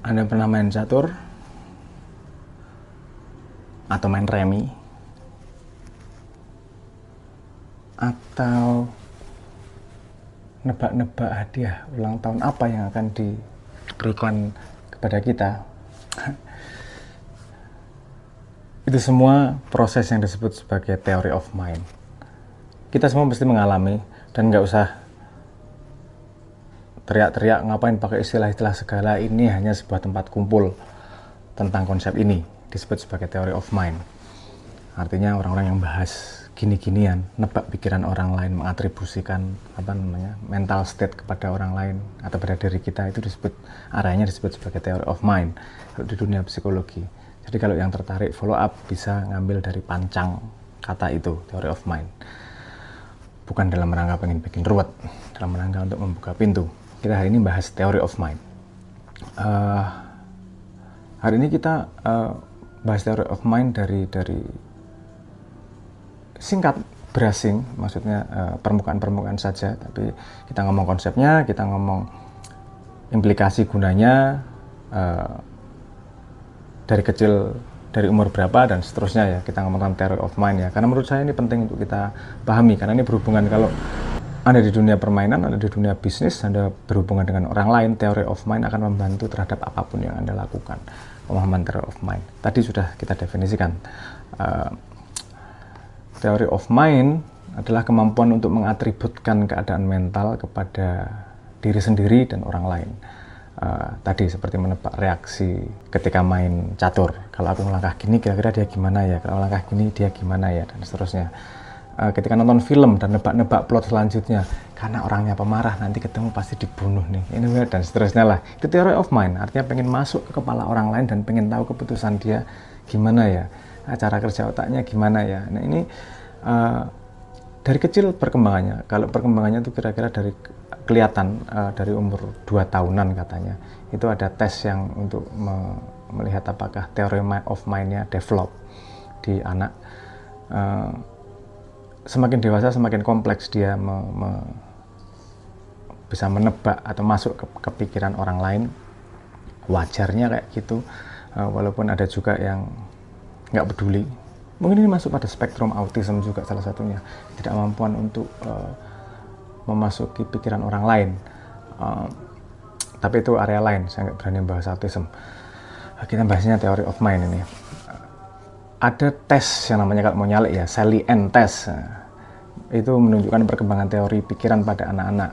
Anda pernah main catur? Atau main remi? Atau nebak-nebak hadiah ulang tahun apa yang akan diberikan kepada kita? Itu semua proses yang disebut sebagai theory of mind. Kita semua mesti mengalami, dan nggak usah teriak-teriak ngapain pakai istilah-istilah segala. Ini hanya sebuah tempat kumpul tentang konsep ini, disebut sebagai theory of mind. Artinya orang-orang yang bahas gini-ginian, nebak pikiran orang lain, mengatribusikan mental state kepada orang lain atau pada diri kita, itu disebut, arahnya disebut sebagai theory of mind di dunia psikologi. Jadi kalau yang tertarik follow up bisa ngambil dari pancang kata itu, theory of mind. Bukan dalam rangka pengen bikin ruwet, dalam rangka untuk membuka pintu. Kita hari ini bahas theory of mind. Hari ini kita bahas theory of mind dari singkat, brushing, maksudnya permukaan-permukaan saja. Tapi kita ngomong konsepnya, kita ngomong implikasi gunanya, dari kecil, dari umur berapa dan seterusnya ya. Kita ngomong tentang theory of mind ya, karena menurut saya ini penting untuk kita pahami, karena ini berhubungan, kalau Anda di dunia permainan, Anda di dunia bisnis, Anda berhubungan dengan orang lain, theory of mind akan membantu terhadap apapun yang Anda lakukan. Pemahaman theory of mind tadi sudah kita definisikan. Theory of mind adalah kemampuan untuk mengatributkan keadaan mental kepada diri sendiri dan orang lain. Tadi seperti menebak reaksi ketika main catur. Kalau aku melangkah gini, kira-kira dia gimana ya? Kalau melangkah gini, dia gimana ya? Dan seterusnya. Ketika nonton film dan nebak-nebak plot selanjutnya, karena orangnya pemarah, nanti ketemu pasti dibunuh nih, ini dan seterusnya lah. Itu theory of mind, artinya pengen masuk ke kepala orang lain dan pengen tahu keputusan dia gimana ya, cara kerja otaknya gimana ya. Nah ini dari kecil perkembangannya. Kalau perkembangannya itu kira-kira dari kelihatan dari umur 2 tahunan katanya. Itu ada tes yang untuk melihat apakah theory of mind-nya develop di anak. Semakin dewasa semakin kompleks dia bisa menebak atau masuk ke pikiran orang lain. Wajarnya kayak gitu, walaupun ada juga yang nggak peduli. Mungkin ini masuk pada spektrum autism juga salah satunya, tidak mampuan untuk memasuki pikiran orang lain. Tapi itu area lain, saya nggak berani bahas autism. Kita bahasnya theory of mind ini. Ada tes yang namanya, kalau mau nyalik ya, Sally-Ann test. Itu menunjukkan perkembangan teori pikiran pada anak-anak.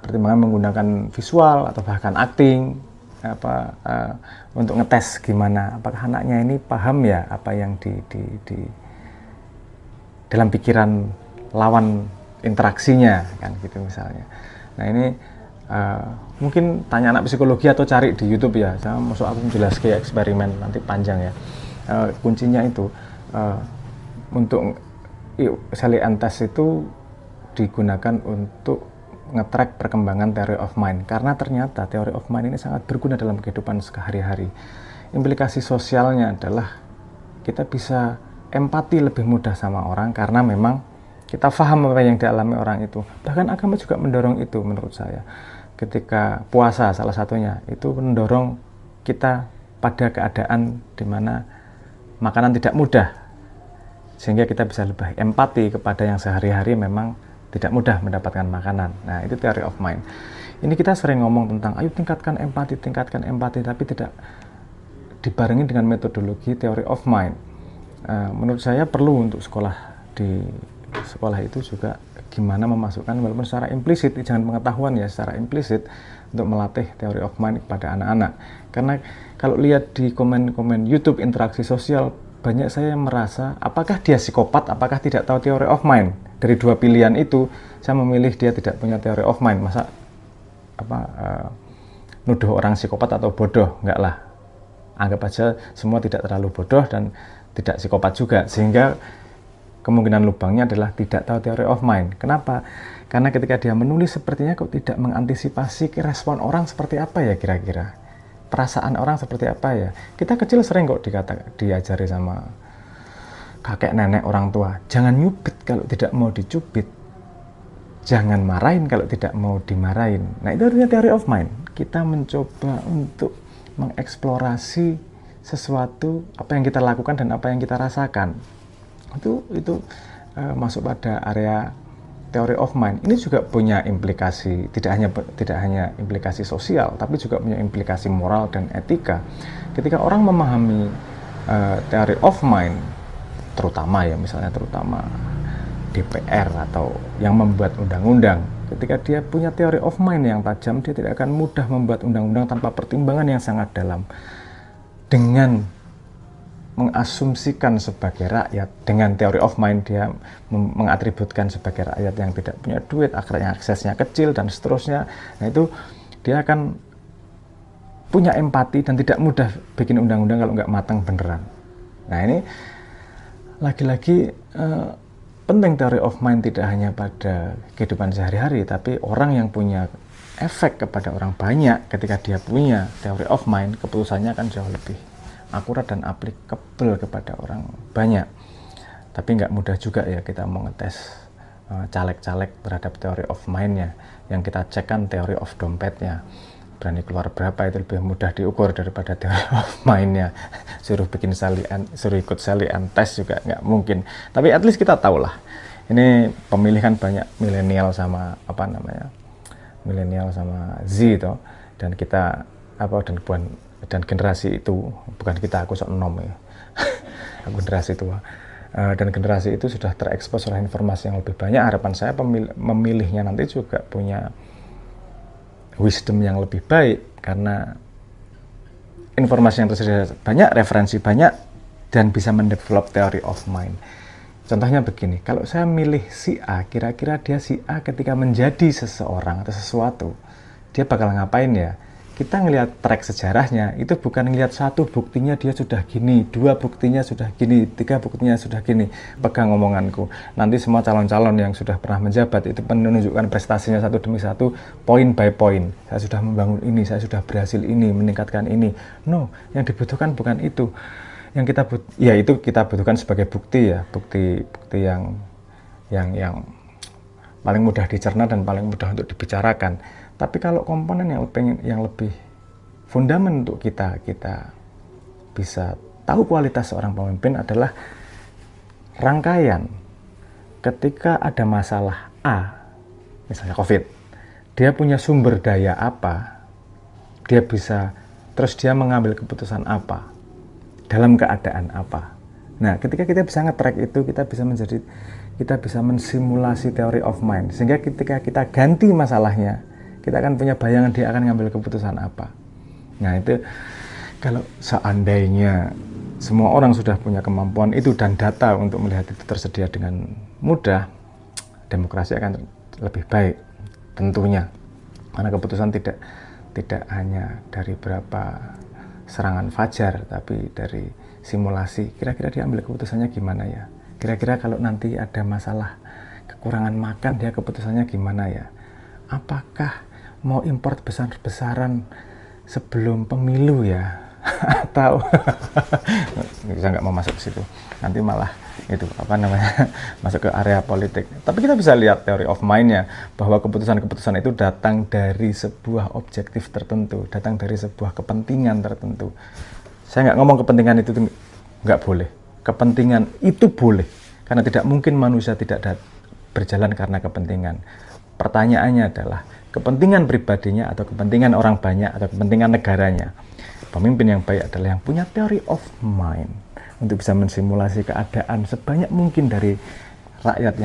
Pertimbangan menggunakan visual atau bahkan acting untuk ngetes gimana apakah anaknya ini paham ya apa yang di dalam pikiran lawan interaksinya, kan gitu misalnya. Nah ini mungkin tanya anak psikologi atau cari di YouTube ya. Saya maksud aku menjelaskan eksperimen nanti panjang ya. Kuncinya itu untuk Sally-Ann test itu digunakan untuk nge-track perkembangan theory of mind, karena ternyata theory of mind ini sangat berguna dalam kehidupan sehari-hari. Implikasi sosialnya adalah kita bisa empati lebih mudah sama orang karena memang kita paham apa yang dialami orang itu. Bahkan agama juga mendorong itu menurut saya. Ketika puasa salah satunya itu mendorong kita pada keadaan di mana makanan tidak mudah, sehingga kita bisa lebih empati kepada yang sehari-hari memang tidak mudah mendapatkan makanan. Nah itu theory of mind. Ini kita sering ngomong tentang ayo tingkatkan empati, tapi tidak dibarengi dengan metodologi theory of mind. Menurut saya perlu untuk di sekolah itu juga gimana memasukkan, walaupun secara implisit, jangan pengetahuan ya, secara implisit untuk melatih theory of mind kepada anak-anak. Karena kalau lihat di komen-komen YouTube interaksi sosial, banyak saya yang merasa apakah dia psikopat, apakah tidak tahu theory of mind. Dari dua pilihan itu saya memilih dia tidak punya theory of mind. Masa nuduh orang psikopat atau bodoh? Enggak lah, anggap aja semua tidak terlalu bodoh dan tidak psikopat juga, sehingga kemungkinan lubangnya adalah tidak tahu theory of mind. Kenapa? Karena ketika dia menulis sepertinya kok tidak mengantisipasi respon orang seperti apa ya kira-kira. Perasaan orang seperti apa ya. Kita kecil sering kok diajari sama kakek nenek orang tua. Jangan nyubit kalau tidak mau dicubit. Jangan marahin kalau tidak mau dimarahin. Nah itu artinya theory of mind. Kita mencoba untuk mengeksplorasi sesuatu apa yang kita lakukan dan apa yang kita rasakan. Itu masuk pada area theory of mind. Ini juga punya implikasi, tidak hanya implikasi sosial, tapi juga punya implikasi moral dan etika. Ketika orang memahami theory of mind, terutama DPR atau yang membuat undang-undang, ketika dia punya theory of mind yang tajam, dia tidak akan mudah membuat undang-undang tanpa pertimbangan yang sangat dalam. Dengan mengasumsikan sebagai rakyat, dengan theory of mind dia mengatributkan sebagai rakyat yang tidak punya duit, akhirnya aksesnya kecil dan seterusnya. Nah itu dia akan punya empati dan tidak mudah bikin undang-undang kalau nggak matang beneran. Nah ini lagi-lagi penting theory of mind tidak hanya pada kehidupan sehari-hari, tapi orang yang punya efek kepada orang banyak ketika dia punya theory of mind, keputusannya akan jauh lebih akurat dan applicable kepada orang banyak. Tapi nggak mudah juga ya kita mau ngetes caleg-caleg terhadap theory of mind-nya. Yang kita cek kan theory of dompetnya, berani keluar berapa, itu lebih mudah diukur daripada theory of mind-nya. Suruh ikut Sally-Ann test juga nggak mungkin. Tapi at least kita tahu lah, ini pemilih kan banyak milenial sama milenial sama Z itu, dan kita dan generasi itu, bukan kita, aku sok nom ya, aku generasi tua, dan generasi itu sudah terekspos oleh informasi yang lebih banyak. Harapan saya memilihnya nanti juga punya wisdom yang lebih baik, karena informasi yang tersedia banyak, referensi banyak, dan bisa mendevelop theory of mind. Contohnya begini, kalau saya milih si A, kira-kira dia si A ketika menjadi seseorang atau sesuatu, dia bakal ngapain ya? Kita ngelihat track sejarahnya, itu bukan ngelihat satu buktinya dia sudah gini, dua buktinya sudah gini, tiga buktinya sudah gini. Pegang omonganku, nanti semua calon-calon yang sudah pernah menjabat itu menunjukkan prestasinya satu demi satu, point by point. Saya sudah membangun ini, saya sudah berhasil ini, meningkatkan ini. No, yang dibutuhkan bukan itu. Yang kita butuhkan sebagai bukti ya, bukti yang paling mudah dicerna dan paling mudah untuk dibicarakan. Tapi kalau komponen yang lebih fundamental untuk kita bisa tahu kualitas seorang pemimpin adalah rangkaian. Ketika ada masalah A, misalnya COVID, dia punya sumber daya apa, terus dia mengambil keputusan apa, dalam keadaan apa. Nah, ketika kita bisa nge-track itu, kita bisa mensimulasi theory of mind, sehingga ketika kita ganti masalahnya, kita akan punya bayangan dia akan ngambil keputusan apa. Nah itu kalau seandainya semua orang sudah punya kemampuan itu dan data untuk melihat itu tersedia dengan mudah, demokrasi akan lebih baik tentunya. Karena keputusan tidak hanya dari berapa serangan fajar, tapi dari simulasi. Kira-kira dia ambil keputusannya gimana ya? Kira-kira kalau nanti ada masalah kekurangan makan, dia keputusannya gimana ya? Apakah mau import besar-besaran sebelum pemilu ya? Atau saya nggak mau masuk ke situ, nanti malah itu masuk ke area politik. Tapi kita bisa lihat theory of mind-nya, bahwa keputusan-keputusan itu datang dari sebuah objektif tertentu, datang dari sebuah kepentingan tertentu. Saya nggak ngomong kepentingan itu nggak boleh, kepentingan itu boleh, karena tidak mungkin manusia tidak berjalan karena kepentingan. Pertanyaannya adalah kepentingan pribadinya atau kepentingan orang banyak atau kepentingan negaranya. Pemimpin yang baik adalah yang punya theory of mind untuk bisa mensimulasi keadaan sebanyak mungkin dari rakyat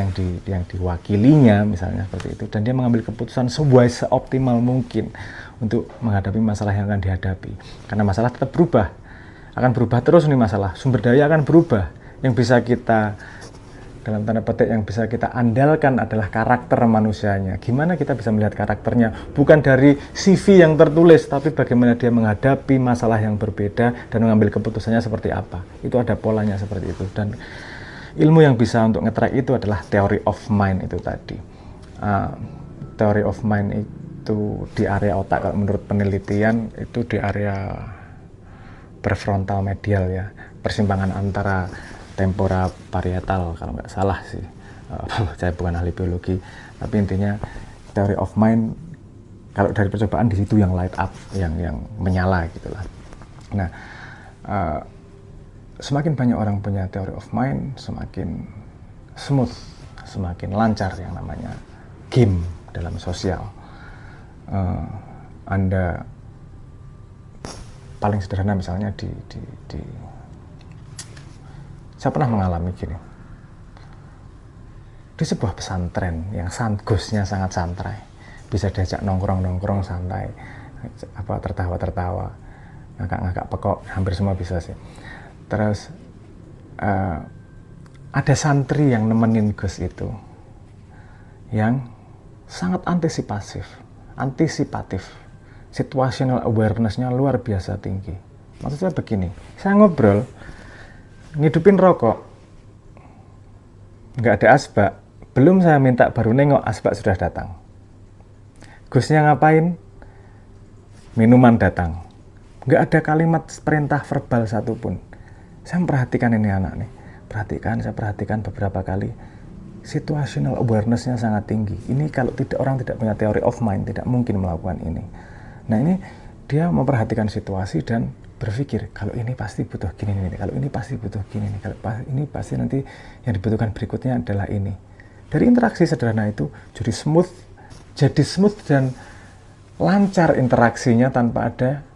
yang diwakilinya, misalnya seperti itu, dan dia mengambil keputusan seoptimal mungkin untuk menghadapi masalah yang akan dihadapi. Karena masalah tetap akan berubah terus nih masalah, sumber daya akan berubah. Yang bisa kita, dalam tanda petik, yang bisa kita andalkan adalah karakter manusianya. Gimana kita bisa melihat karakternya? Bukan dari CV yang tertulis, tapi bagaimana dia menghadapi masalah yang berbeda dan mengambil keputusannya seperti apa. Itu ada polanya seperti itu. Dan ilmu yang bisa untuk nge-track itu adalah theory of mind itu tadi. Theory of mind itu di area otak, kalau menurut penelitian itu di area prefrontal medial ya, persimpangan antara tempora parietal kalau nggak salah sih. Saya bukan ahli biologi, tapi intinya theory of mind kalau dari percobaan di situ yang light up, yang menyala gitulah. Nah, semakin banyak orang punya theory of mind, semakin smooth, semakin lancar yang namanya game dalam sosial. Anda paling sederhana misalnya saya pernah mengalami gini. Di sebuah pesantren yang gusnya sangat santai, bisa diajak nongkrong santai, tertawa, ngakak pekok, hampir semua bisa sih. Terus ada santri yang nemenin Gus itu, yang sangat antisipatif, situational awareness-nya luar biasa tinggi. Maksud saya begini, saya ngobrol, ngidupin rokok, nggak ada asbak, belum saya minta baru nengok asbak sudah datang. Gusnya ngapain? Minuman datang. Nggak ada kalimat perintah verbal satupun. Saya memperhatikan ini anak nih, saya perhatikan beberapa kali, situational awareness-nya sangat tinggi. Ini kalau orang tidak punya theory of mind, tidak mungkin melakukan ini. Nah ini dia memperhatikan situasi dan berpikir, kalau ini pasti butuh gini nih, kalau ini pasti butuh gini nih, kalau ini pasti nanti yang dibutuhkan berikutnya adalah ini. Dari interaksi sederhana itu jadi smooth dan lancar interaksinya tanpa ada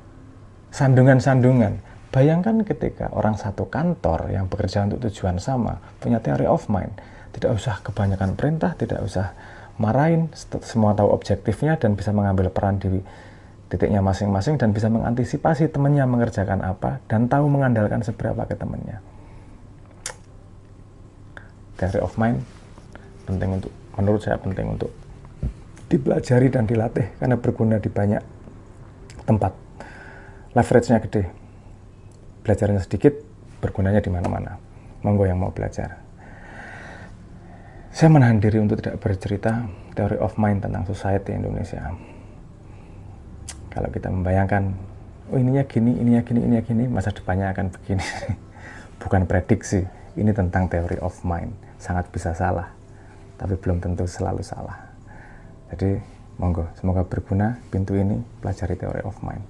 sandungan-sandungan. Bayangkan ketika orang satu kantor yang bekerja untuk tujuan sama, punya theory of mind, tidak usah kebanyakan perintah, tidak usah marahin, semua tahu objektifnya dan bisa mengambil peran di titiknya masing-masing dan bisa mengantisipasi temannya mengerjakan apa dan tahu mengandalkan seberapa ke temannya. Theory of mind menurut saya penting untuk dipelajari dan dilatih karena berguna di banyak tempat. Leverage-nya gede, belajarnya sedikit, bergunanya di mana-mana. Monggo yang mau belajar. Saya menahan diri untuk tidak bercerita theory of mind tentang society Indonesia. Kalau kita membayangkan, oh ininya gini, masa depannya akan begini. Bukan prediksi, ini tentang theory of mind. Sangat bisa salah, tapi belum tentu selalu salah. Jadi, monggo, semoga berguna pintu ini, pelajari theory of mind.